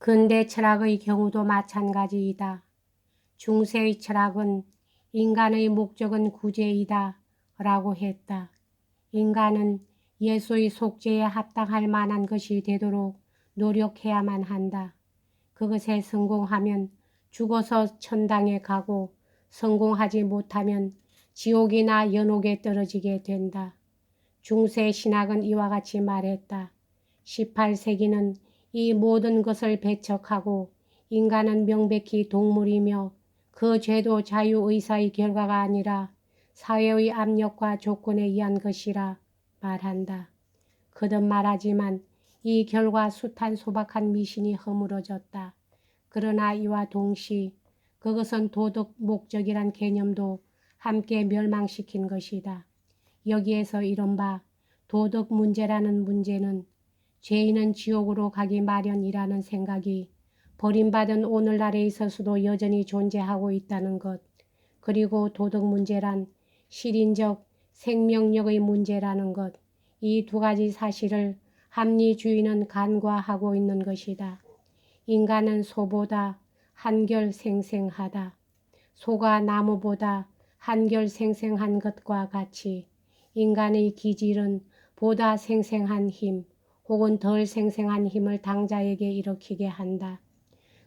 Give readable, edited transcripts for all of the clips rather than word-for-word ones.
근대 철학의 경우도 마찬가지이다. 중세의 철학은 인간의 목적은 구제이다 라고 했다. 인간은 예수의 속죄에 합당할 만한 것이 되도록 노력해야만 한다. 그것에 성공하면 죽어서 천당에 가고 성공하지 못하면 지옥이나 연옥에 떨어지게 된다. 중세 신학은 이와 같이 말했다. 18세기는 이 모든 것을 배척하고 인간은 명백히 동물이며 그 죄도 자유의사의 결과가 아니라 사회의 압력과 조건에 의한 것이라 말한다. 거듭 말하지만 이 결과 숱한 소박한 미신이 허물어졌다. 그러나 이와 동시 그것은 도덕 목적이란 개념도 함께 멸망시킨 것이다. 여기에서 이른바 도덕 문제라는 문제는 죄인은 지옥으로 가기 마련이라는 생각이 버림받은 오늘날에 있어서도 여전히 존재하고 있다는 것, 그리고 도덕 문제란 실인적 생명력의 문제라는 것, 이 두 가지 사실을 합리주의는 간과하고 있는 것이다. 인간은 소보다 한결 생생하다. 소가 나무보다 한결 생생한 것과 같이 인간의 기질은 보다 생생한 힘 혹은 덜 생생한 힘을 당자에게 일으키게 한다.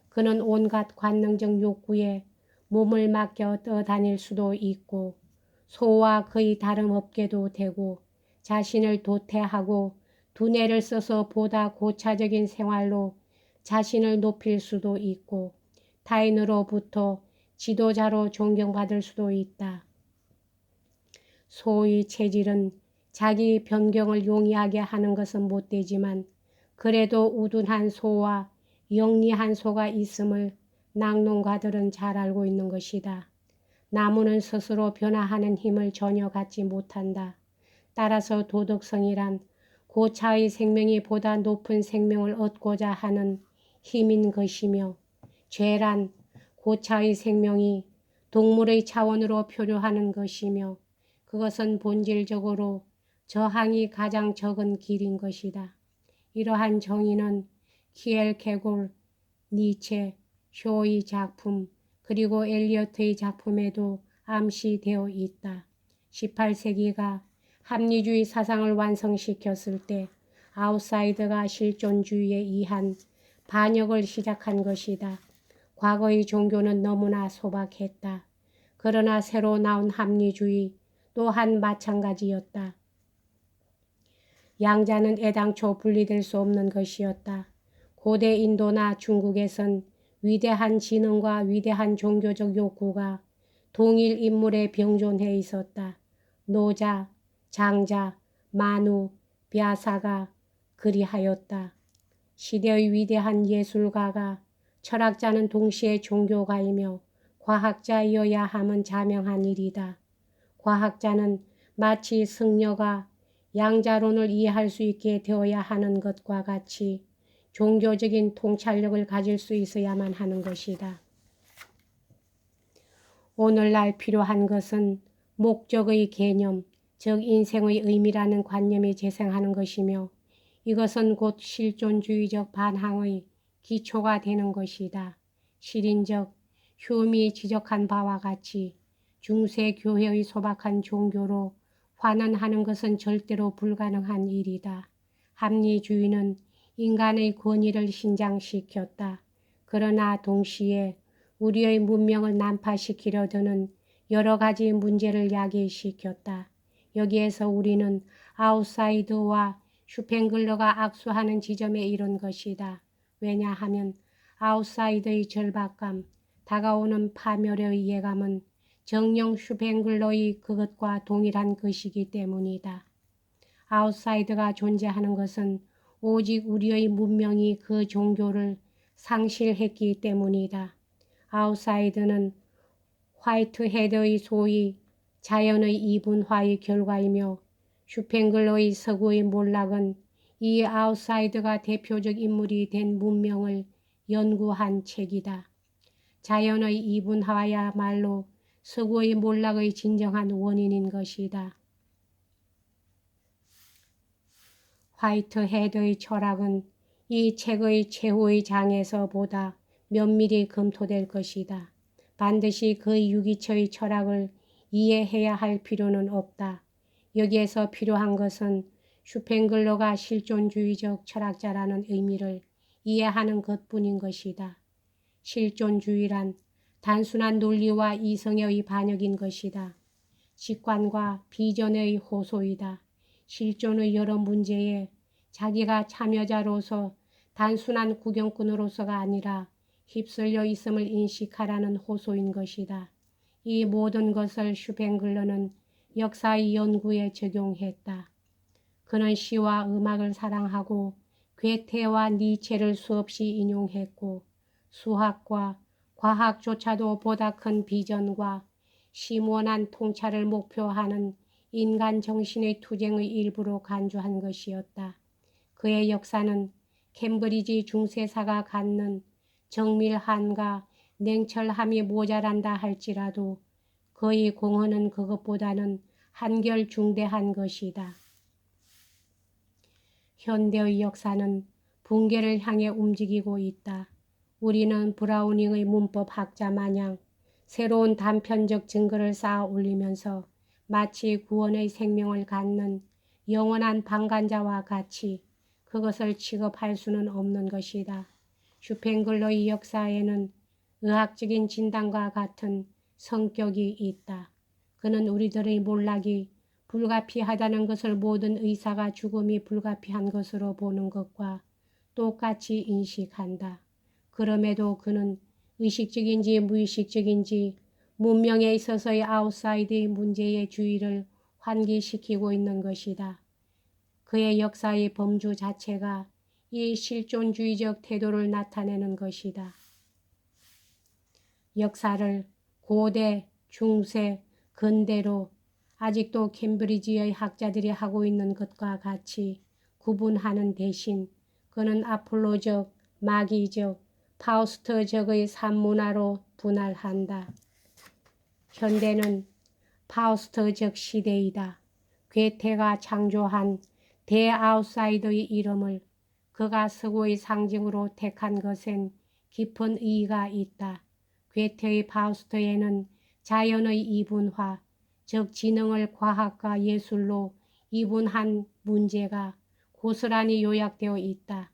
그는 온갖 관능적 욕구에 몸을 맡겨 떠다닐 수도 있고 소와 거의 다름없게도 되고 자신을 도태하고 두뇌를 써서 보다 고차적인 생활로 자신을 높일 수도 있고 타인으로부터 지도자로 존경받을 수도 있다. 소의 체질은 자기 변경을 용이하게 하는 것은 못되지만 그래도 우둔한 소와 영리한 소가 있음을 낙농가들은 잘 알고 있는 것이다. 나무는 스스로 변화하는 힘을 전혀 갖지 못한다. 따라서 도덕성이란 고차의 생명이 보다 높은 생명을 얻고자 하는 힘인 것이며 죄란 고차의 생명이 동물의 차원으로 표류하는 것이며 그것은 본질적으로 저항이 가장 적은 길인 것이다. 이러한 정의는 키엘케골, 니체, 쇼의 작품 그리고 엘리어트의 작품에도 암시되어 있다. 18세기가 합리주의 사상을 완성시켰을 때 아웃사이더가 실존주의에 의한 반역을 시작한 것이다. 과거의 종교는 너무나 소박했다. 그러나 새로 나온 합리주의 또한 마찬가지였다. 양자는 애당초 분리될 수 없는 것이었다. 고대 인도나 중국에선 위대한 지능과 위대한 종교적 욕구가 동일 인물에 병존해 있었다. 노자, 장자, 만우, 벼사가 그리하였다. 시대의 위대한 예술가가 철학자는 동시에 종교가이며 과학자이어야 함은 자명한 일이다. 과학자는 마치 승려가 양자론을 이해할 수 있게 되어야 하는 것과 같이 종교적인 통찰력을 가질 수 있어야만 하는 것이다. 오늘날 필요한 것은 목적의 개념, 즉 인생의 의미라는 관념이 재생하는 것이며 이것은 곧 실존주의적 반항의 기초가 되는 것이다. 실인적 휴엄이 지적한 바와 같이 중세 교회의 소박한 종교로 환원하는 것은 절대로 불가능한 일이다. 합리주의는 인간의 권위를 신장시켰다. 그러나 동시에 우리의 문명을 난파시키려 드는 여러 가지 문제를 야기시켰다. 여기에서 우리는 아웃사이더와 슈팽글러가 악수하는 지점에 이른 것이다. 왜냐하면 아웃사이더의 절박감, 다가오는 파멸의 예감은 정령 슈팽글러의 그것과 동일한 것이기 때문이다. 아웃사이더가 존재하는 것은 오직 우리의 문명이 그 종교를 상실했기 때문이다. 아웃사이더는 화이트헤드의 소위 자연의 이분화의 결과이며 슈팽글러의 서구의 몰락은 이 아웃사이더가 대표적 인물이 된 문명을 연구한 책이다. 자연의 이분화야말로 서구의 몰락의 진정한 원인인 것이다. 화이트헤드의 철학은 이 책의 최후의 장에서 보다 면밀히 검토될 것이다. 반드시 그의 유기체의 철학을 이해해야 할 필요는 없다. 여기에서 필요한 것은 슈팽글러가 실존주의적 철학자라는 의미를 이해하는 것뿐인 것이다. 실존주의란 단순한 논리와 이성의 반역인 것이다. 직관과 비전의 호소이다. 실존의 여러 문제에 자기가 참여자로서 단순한 구경꾼으로서가 아니라 휩쓸려 있음을 인식하라는 호소인 것이다. 이 모든 것을 슈팽글러는 역사의 연구에 적용했다. 그는 시와 음악을 사랑하고 괴테와 니체를 수없이 인용했고 수학과 과학조차도 보다 큰 비전과 심원한 통찰을 목표하는 인간 정신의 투쟁의 일부로 간주한 것이었다. 그의 역사는 캠브리지 중세사가 갖는 정밀함과 냉철함이 모자란다 할지라도 그의 공헌은 그것보다는 한결 중대한 것이다. 현대의 역사는 붕괴를 향해 움직이고 있다. 우리는 브라우닝의 문법 학자 마냥 새로운 단편적 증거를 쌓아 올리면서 마치 구원의 생명을 갖는 영원한 방관자와 같이 그것을 취급할 수는 없는 것이다. 슈팽글러의 역사에는 의학적인 진단과 같은 성격이 있다. 그는 우리들의 몰락이 불가피하다는 것을 모든 의사가 죽음이 불가피한 것으로 보는 것과 똑같이 인식한다. 그럼에도 그는 의식적인지 무의식적인지 문명에 있어서의 아웃사이드의 문제의 주의를 환기시키고 있는 것이다. 그의 역사의 범주 자체가 이 실존주의적 태도를 나타내는 것이다. 역사를 고대, 중세, 근대로 아직도 캠브리지의 학자들이 하고 있는 것과 같이 구분하는 대신 그는 아폴로적, 마귀적, 파우스트적의 산문화로 분할한다. 현대는 파우스트적 시대이다. 괴테가 창조한 대아웃사이더의 이름을 그가 서구의 상징으로 택한 것엔 깊은 의의가 있다. 괴테의 파우스트에는 자연의 이분화, 즉 지능을 과학과 예술로 이분한 문제가 고스란히 요약되어 있다.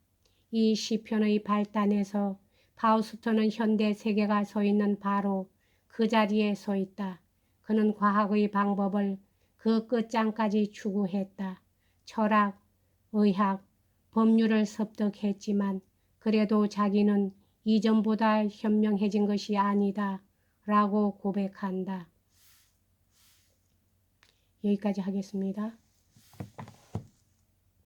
이 시편의 발단에서 파우스트는 현대 세계가 서 있는 바로 그 자리에 서 있다. 그는 과학의 방법을 그 끝장까지 추구했다. 철학, 의학, 법률을 습득했지만 그래도 자기는 이전보다 현명해진 것이 아니다 라고 고백한다. 여기까지 하겠습니다.